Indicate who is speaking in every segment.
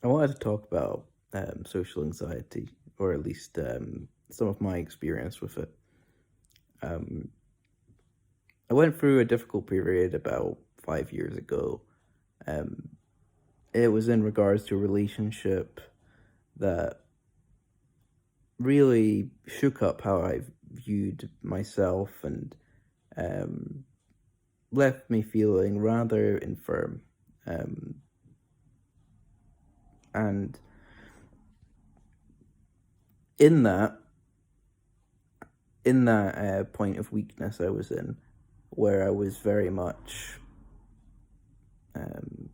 Speaker 1: I wanted to talk about social anxiety, or at least some of my experience with it. Um, I went through a difficult period about 5 years ago. Um, it was in regards to a relationship that really shook up how I viewed myself and um, left me feeling rather infirm. Um, and in that, in that point of weakness I was in, where I was very much, um,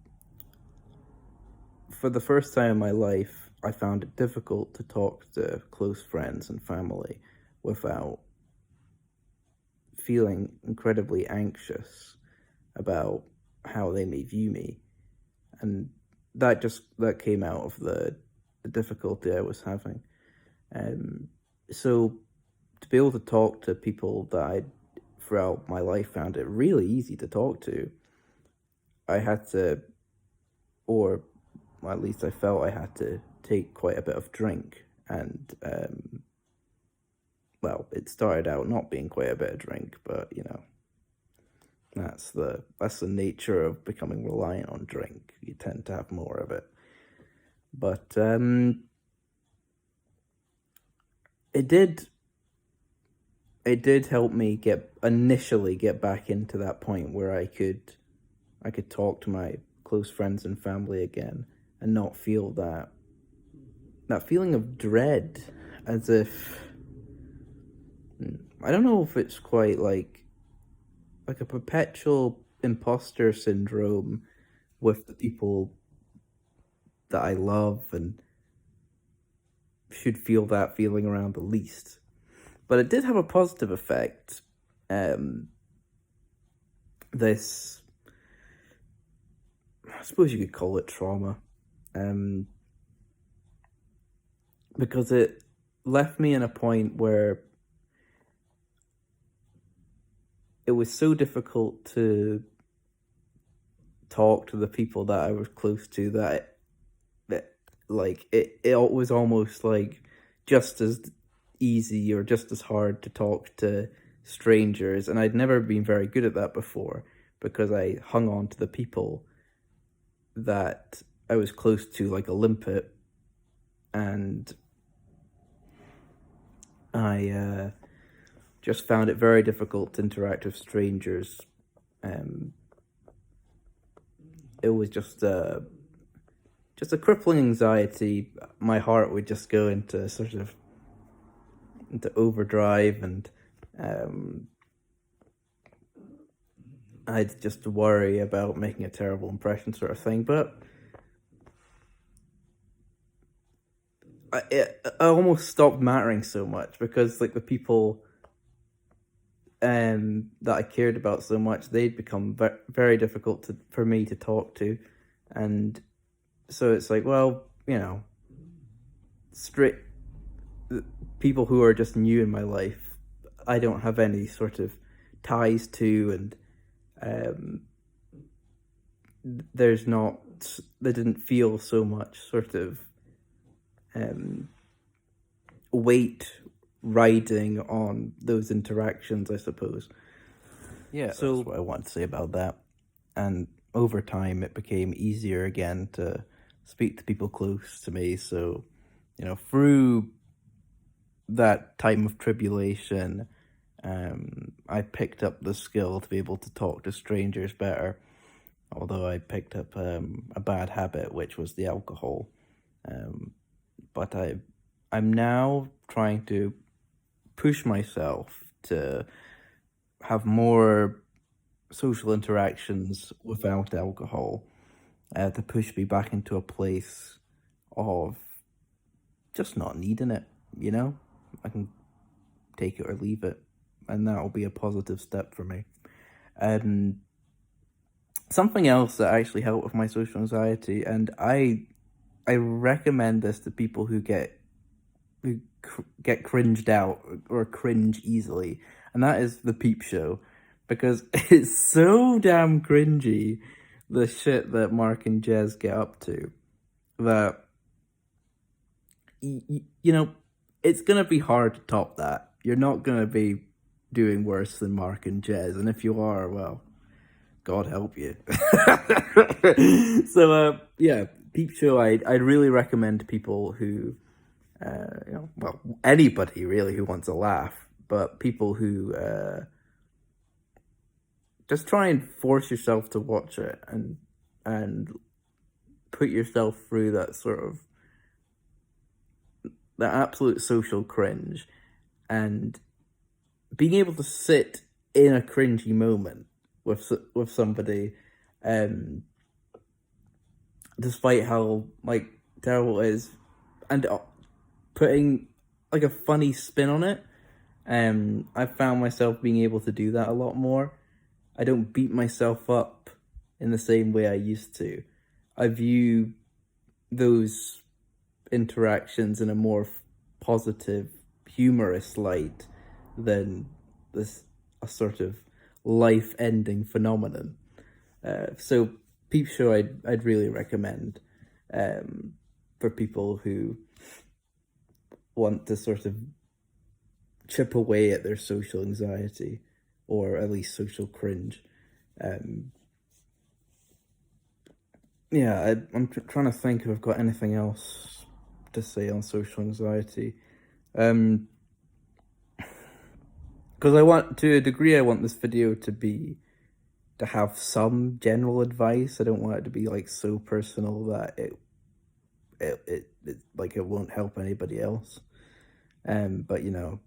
Speaker 1: for the first time in my life, I found it difficult to talk to close friends and family without feeling incredibly anxious about how they may view me. And that came out of the difficulty I was having. Um, so to be able to talk to people that I throughout my life found it really easy to talk to, I had to, or at least I felt I had to take quite a bit of drink. And well, it started out not being quite a bit of drink, but that's the nature of becoming reliant on drink. You tend to have more of it. But it did it did help me get back into that point where I could talk to my close friends and family again and not feel that feeling of dread, as if I don't know if it's quite like a perpetual imposter syndrome with the people that I love and should feel that feeling around the least. But it did have a positive effect. Um, this, I suppose you could call it trauma, um, because it left me in a point where it was so difficult to talk to the people that I was close to that it was almost like just as easy or just as hard to talk to strangers, and I'd never been very good at that before because I hung on to the people that I was close to like a limpet, and I just found it very difficult to interact with strangers. Um, it was just a crippling anxiety. My heart would just go into sort of into overdrive, and um, I'd just worry about making a terrible impression, sort of thing. But I almost stopped mattering so much because like the people that I cared about so much, they'd become very difficult for me to talk to, and so it's like, well, straight people who are just new in my life, I don't have any sort of ties to, and um, there's not, they didn't feel so much sort of um, weight riding on those interactions, I suppose.
Speaker 2: Yeah, that's
Speaker 1: So
Speaker 2: what I want to say about that.
Speaker 1: and over time, it became easier again to speak to people close to me. So, through that time of tribulation, I picked up the skill to be able to talk to strangers better. Although I picked up a bad habit, which was the alcohol. Um, but I'm now trying to push myself to have more social interactions without alcohol, to push me back into a place of just not needing it. You know, I can take it or leave it, and that'll be a positive step for me. Um, Something else that actually helped with my social anxiety, and I recommend this to people who get cringed out or cringe easily, and that is the Peep Show, because it's so damn cringy, the shit that Mark and Jez get up to. that you know, it's gonna be hard to top that. You're not gonna be doing worse than Mark and Jez, and if you are, well, God help you. So yeah, Peep Show. I'd really recommend people who, well, anybody really who wants a laugh, but people who just try and force yourself to watch it and put yourself through that sort of that absolute social cringe, and being able to sit in a cringy moment with somebody, despite how like terrible it is, and putting like a funny spin on it. I've found myself being able to do that a lot more. I don't beat myself up in the same way I used to. I view those interactions in a more positive, humorous light than a sort of life-ending phenomenon. So Peep Show I'd really recommend for people who want to sort of chip away at their social anxiety, or at least social cringe. Yeah, I'm trying to think if I've got anything else to say on social anxiety. Because I want, to a degree, I want this video to have some general advice. I don't want it to be like so personal that it like it won't help anybody else. But you know,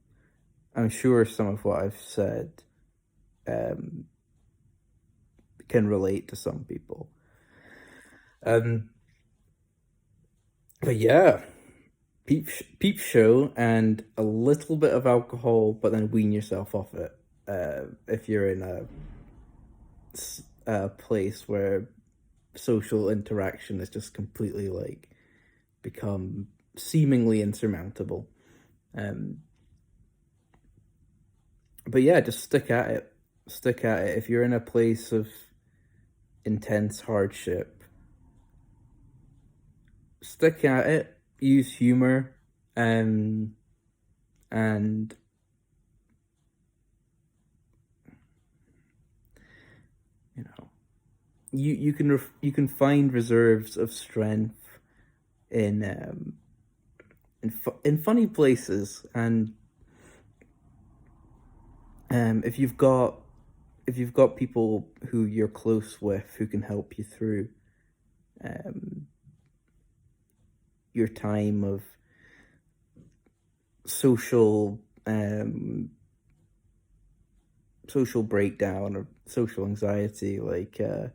Speaker 1: I'm sure some of what I've said can relate to some people. But yeah, Peep Show and a little bit of alcohol, but then wean yourself off it. If you're in a place where social interaction is just completely like become seemingly insurmountable. But yeah, just stick at it. Stick at it. If you're in a place of intense hardship, stick at it. Use humor, and you know, you can find reserves of strength in funny places, and if you've got people who you're close with who can help you through your time of social breakdown or social anxiety, like you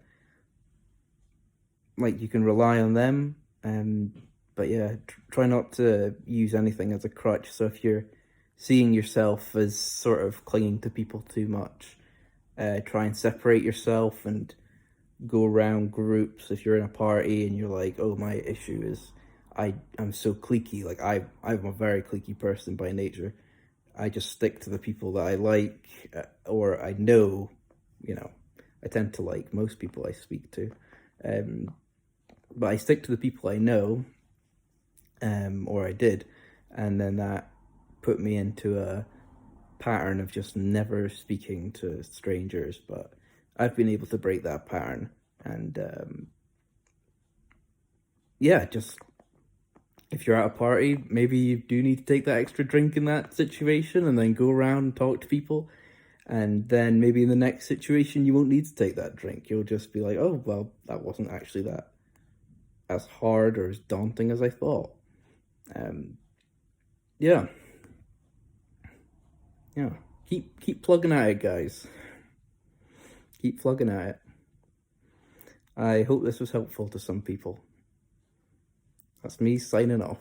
Speaker 1: can rely on them. But yeah, try not to use anything as a crutch. So if you're seeing yourself as sort of clinging to people too much, try and separate yourself and go around groups. If you're in a party and you're like, oh, my issue is I'm so cliquey, like I'm a very cliquey person by nature. I just stick to the people that I like, or I know, you know, I tend to like most people I speak to. But I stick to the people I know, or I did, and then that put me into a pattern of just never speaking to strangers. But I've been able to break that pattern, and yeah, just if you're at a party, maybe you do need to take that extra drink in that situation and then go around and talk to people. And then maybe in the next situation, you won't need to take that drink. You'll just be like, oh, well, that wasn't actually that as hard or as daunting as I thought. Yeah. Yeah. Keep plugging at it, guys. Keep plugging at it. I hope this was helpful to some people. That's me signing off.